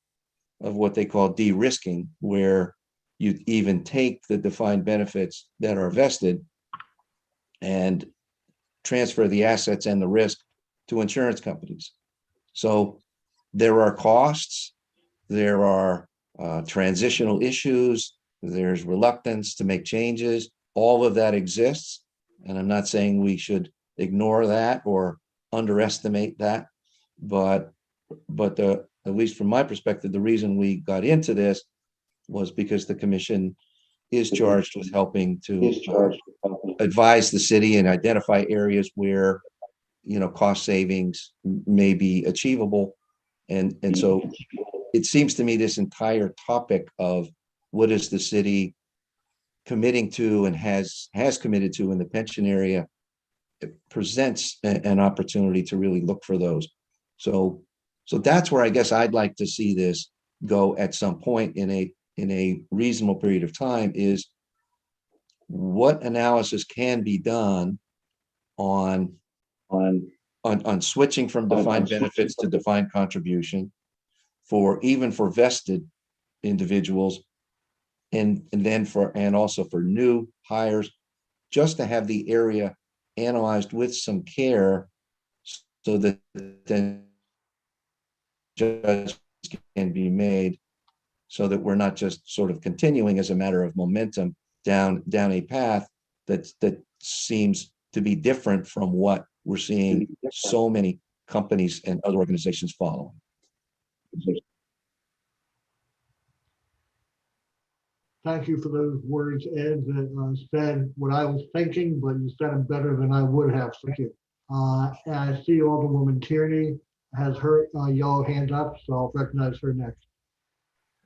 what they call de-risking, where you even take the defined benefits that are vested and transfer the assets and the risk to insurance companies. So there are costs, there are transitional issues, there's reluctance to make changes. All of that exists, and I'm not saying we should ignore that or underestimate that, but at least from my perspective, the reason we got into this was because the commission is charged with helping to advise the city and identify areas where cost savings may be achievable, and so it seems to me this entire topic of what is the city committing to and has committed to in the pension area, it presents an opportunity to really look for those. So that's where I guess I'd like to see this go at some point in a reasonable period of time, is what analysis can be done on switching from defined benefits to defined contribution even for vested individuals, and also for new hires, just to have the area analyzed with some care so that then judgments can be made, so that we're not just sort of continuing as a matter of momentum down a path that seems to be different from what we're seeing so many companies and other organizations following. thank you for those words, Ed, that said what I was thinking, but you said them better than I would have. Thank you. And I see Alderwoman Tierney has her yellow hand up, so I'll recognize her next.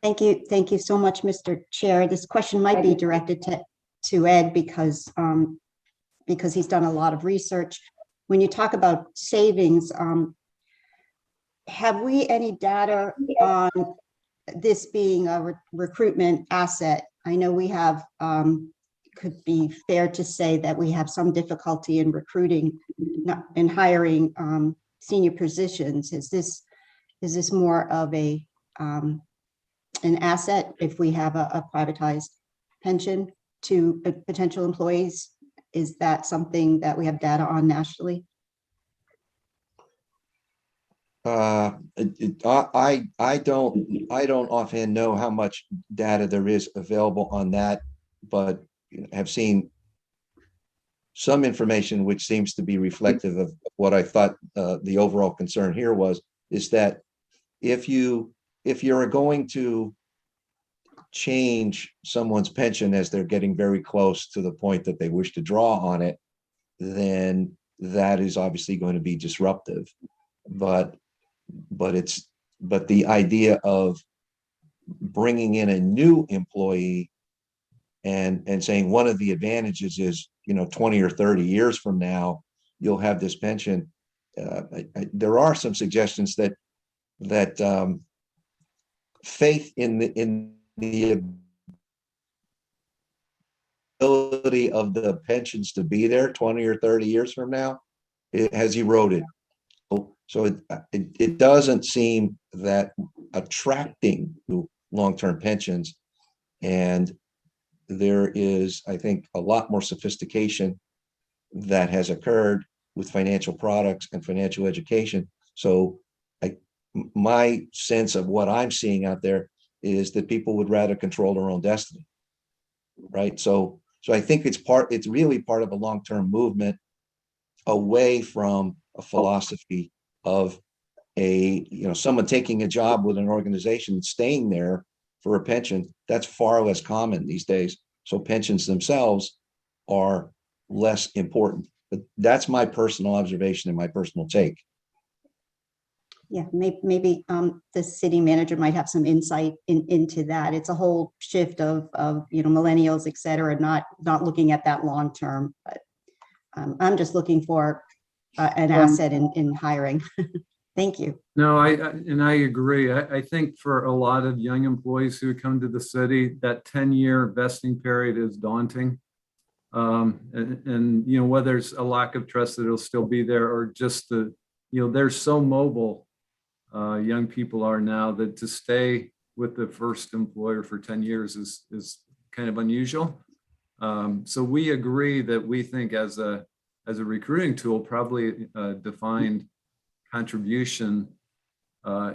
Thank you. Thank you so much, Mr. Chair. This question might be directed to Ed because he's done a lot of research. When you talk about savings, have we any data on this being a recruitment asset? I know we have, could be fair to say that we have some difficulty in recruiting, in hiring senior positions. Is this more of an asset if we have a privatized pension to potential employees? Is that something that we have data on nationally? I don't offhand know how much data there is available on that, but have seen some information which seems to be reflective of what I thought the overall concern here was, is that if you're going to change someone's pension as they're getting very close to the point that they wish to draw on it, then that is obviously going to be disruptive. But the idea of bringing in a new employee and saying one of the advantages is, 20 or 30 years from now, you'll have this pension. There are some suggestions that faith in the ability of the pensions to be there 20 or 30 years from now, it has eroded. So it doesn't seem that attracting long-term pensions, and there is, I think, a lot more sophistication that has occurred with financial products and financial education. So my sense of what I'm seeing out there is that people would rather control their own destiny, right? So I think it's really part of a long-term movement away from a philosophy of someone taking a job with an organization, staying there for a pension. That's far less common these days. So pensions themselves are less important. But that's my personal observation and my personal take. Yeah, maybe the city manager might have some insight into that. It's a whole shift of millennials, et cetera, not looking at that long term. But I'm just looking for an asset in hiring. Thank you. No, I agree. I think for a lot of young employees who come to the city, that 10-year vesting period is daunting. And whether there's a lack of trust that it'll still be there, or just they're so mobile, young people are now, that to stay with the first employer for 10 years is kind of unusual. So we agree that we think as a recruiting tool, probably defined contribution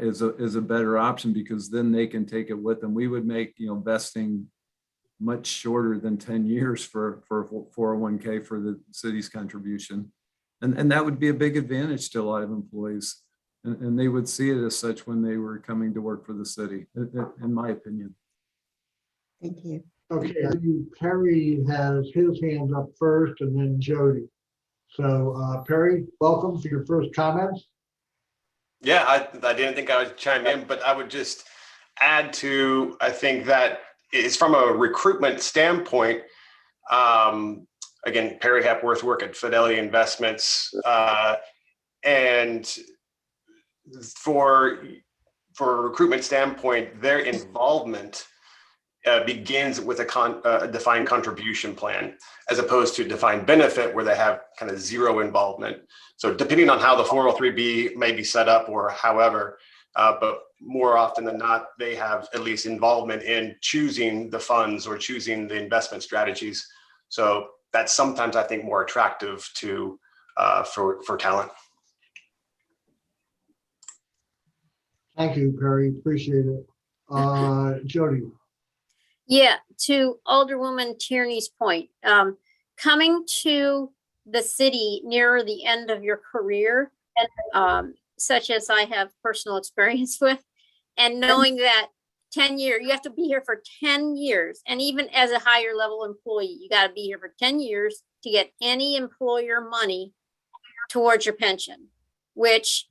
is a better option, because then they can take it with them. We would make vesting much shorter than 10 years for 401k for the city's contribution, and that would be a big advantage to a lot of employees, and they would see it as such when they were coming to work for the city, in my opinion. Thank you. Okay, Perry has his hand up first, and then Jody. So Perry, welcome for your first comments. Yeah, I didn't think I would chime in, but I would just add to, I think that it's from a recruitment standpoint. Again, Perry Hepworth work at Fidelity Investments, and for a recruitment standpoint, their involvement begins with a defined contribution plan, as opposed to defined benefit, where they have kind of zero involvement. So depending on how the 403B may be set up or however, but more often than not, they have at least involvement in choosing the funds or choosing the investment strategies. So that's sometimes, I think, more attractive to for talent. Thank you, Perry. Appreciate it. Jody. Yeah, to Alderwoman Tierney's point, coming to the city nearer the end of your career, such as I have personal experience with, and knowing that 10 years, you have to be here for 10 years. And even as a higher level employee, you got to be here for 10 years to get any employer money towards your pension, which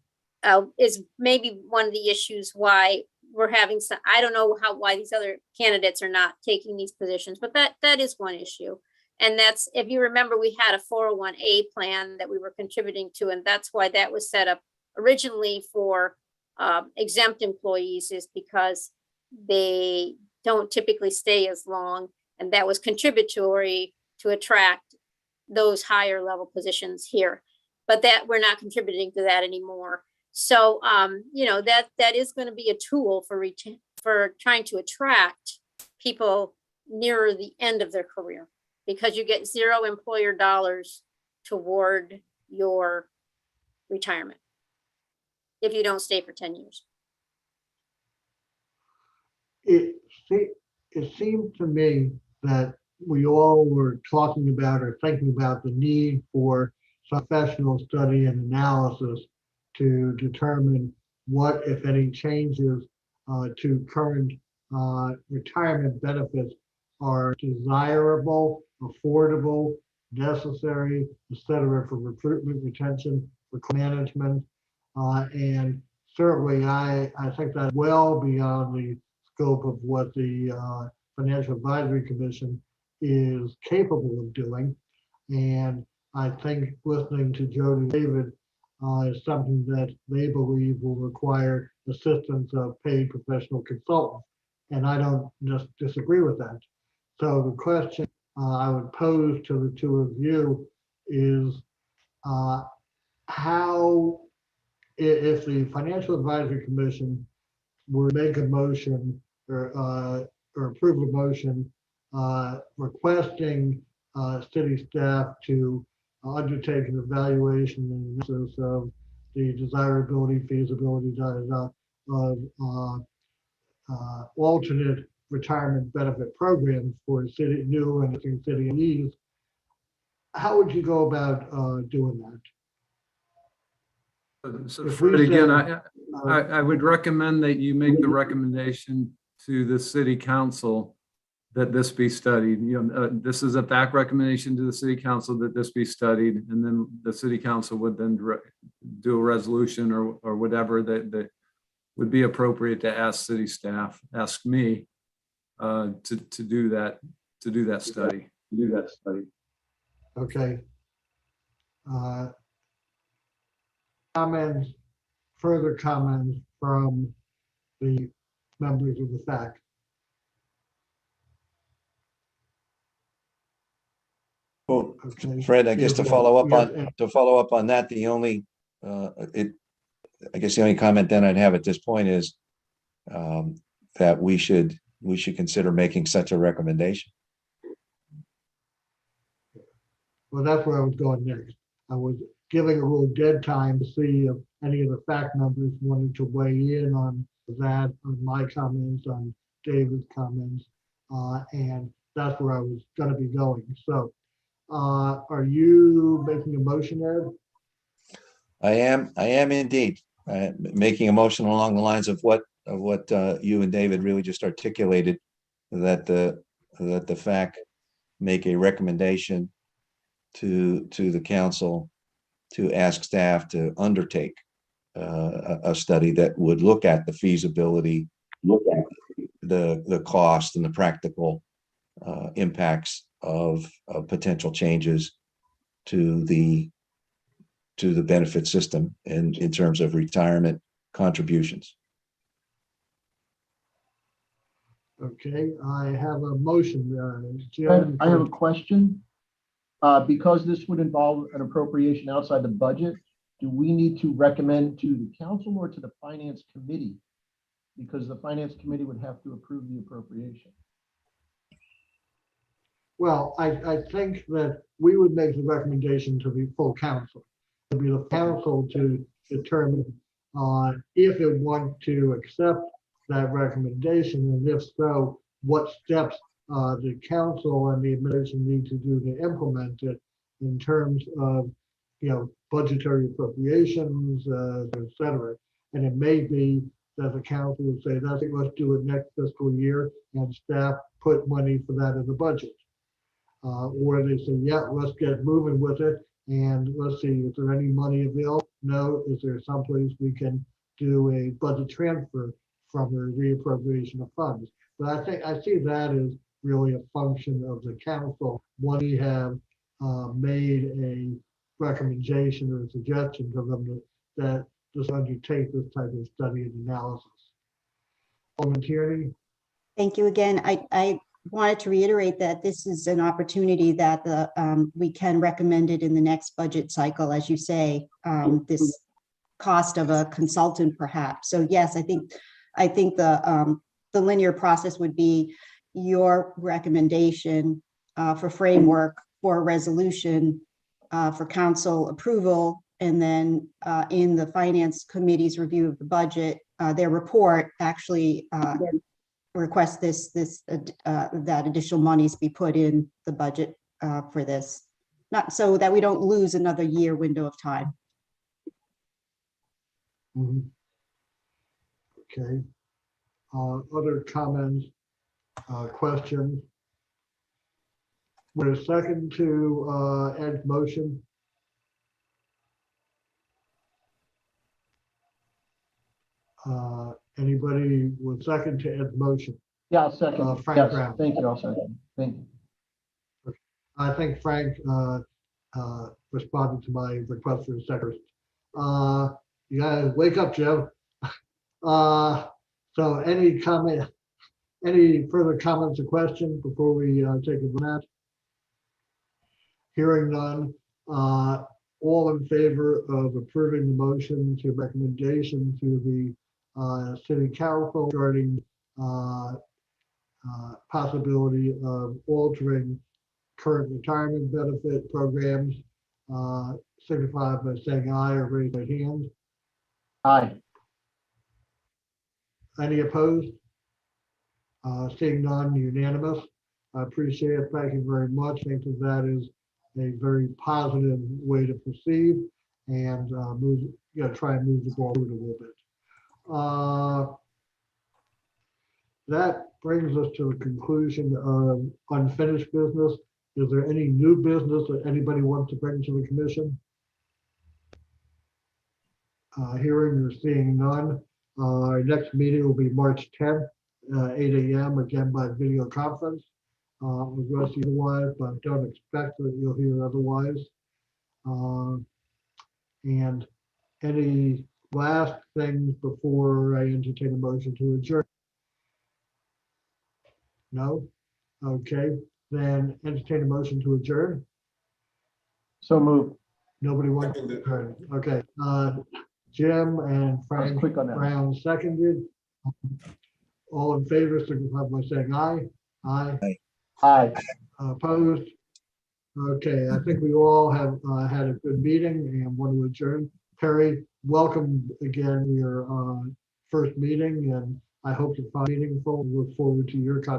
is maybe one of the issues why we're having some, I don't know why these other candidates are not taking these positions, but that is one issue. And that's, if you remember, we had a 401A plan that we were contributing to, and that's why that was set up originally for exempt employees, is because they don't typically stay as long, and that was contributory to attract those higher level positions here. But that we're not contributing to that anymore. So, that is going to be a tool for trying to attract people nearer the end of their career, because you get zero employer dollars toward your retirement if you don't stay for 10 years. It seemed to me that we all were talking about or thinking about the need for some professional study and analysis to determine what, if any, changes to current retirement benefits are desirable, affordable, necessary, etc., for recruitment, retention, for management. And certainly, I think that's well beyond the scope of what the Financial Advisory Commission is capable of doing. And I think listening to Jody and David is something that they believe will require assistance of paid professional consultants. And I don't just disagree with that. So the question I would pose to the two of you is how, if the Financial Advisory Commission were to make a motion or approve a motion requesting city staff to undertake an evaluation and analysis of the desirability, feasibility, of alternate retirement benefit programs for city, new and existing city needs, how would you go about doing that? So If Fred, we again, said, I would recommend that you make the recommendation to the city council that this be studied. This is a back recommendation to the city council that this be studied, and then the city council would then do a resolution or whatever that would be appropriate to ask city staff, ask me to do that study. Okay. Comments, further comments from the members of the FAC? Well, Okay. Fred, I guess to Yes, follow up yes, on that, the only, I guess the only comment then I'd have at this point is that we should consider making such a recommendation. Well, that's where I was going next. I was giving a little dead time to see if any of the FAC members wanted to weigh in on that, on my comments, on David's comments, and that's where I was going to be going. So, are you making a motion, Ed? I am indeed making a motion along the lines of what you and David really just articulated, that the FAC make a recommendation to the council to ask staff to undertake a study that would look at the feasibility, the cost and the practical impacts of potential changes to the benefit system in terms of retirement contributions. Okay, I have a motion. I have a question. Because this would involve an appropriation outside the budget, do we need to recommend to the council or to the finance committee? Because the finance committee would have to approve the appropriation. Well, I think that we would make the recommendation to the full council. It would be the council to determine if it want to accept that recommendation, and if so, what steps the council and the administration need to do to implement it in terms of, budgetary appropriations, et cetera. And it may be that the council would say, let's do it next fiscal year, and staff put money for that in the budget. Or they say, yeah, let's get moving with it, and let's see, is there any money available? No. Is there someplace we can do a budget transfer from a reappropriation of funds? But I see that as really a function of the council. When we have made a recommendation or a suggestion to them that just undertake this type of study and analysis. Alderman Tierney? Thank you again. I wanted to reiterate that this is an opportunity that we can recommend it in the next budget cycle, as you say, this cost of a consultant perhaps. So yes, I think the linear process would be your recommendation for framework for a resolution for council approval, and then in the finance committee's review of the budget, their report actually request that additional monies be put in the budget for this, not so that we don't lose another year window of time. Mhm. Okay. Other comments, questions? With a second to Ed's motion? Anybody with second to Ed's motion? Yeah, I'll second. Frank Yes, Brown. thank you, I'll second. Thank you. I think Frank responded to my request for a second. You gotta wake up, Joe. So any comment, any further comments or questions before we take a vote? Hearing none, all in favor of approving the motion to recommendation to the city council regarding possibility of altering current retirement benefit programs, signify by saying aye or raise their hand. Aye. Any opposed? Seeing none, unanimous. I appreciate it. Thank you very much. I think that is a very positive way to proceed and move, try and move the ball forward a little bit. That brings us to the conclusion of unfinished business. Is there any new business that anybody wants to bring to the commission? Hearing or seeing none. Our next meeting will be March 10th, 8 a.m. again by video conference. We'll go see otherwise, but don't expect that you'll hear otherwise. And any last things before I entertain a motion to adjourn? No? Okay, then entertain a motion to adjourn. So moved. Nobody wants to adjourn. Okay, Jim and Frank quick on that. Brown seconded. All in favor, signify by saying aye. Aye. Aye. Opposed? Okay, I think we all have had a good meeting and want to adjourn. Perry, welcome again, your first meeting, and I hope you find it meaningful. Look forward to your contribution.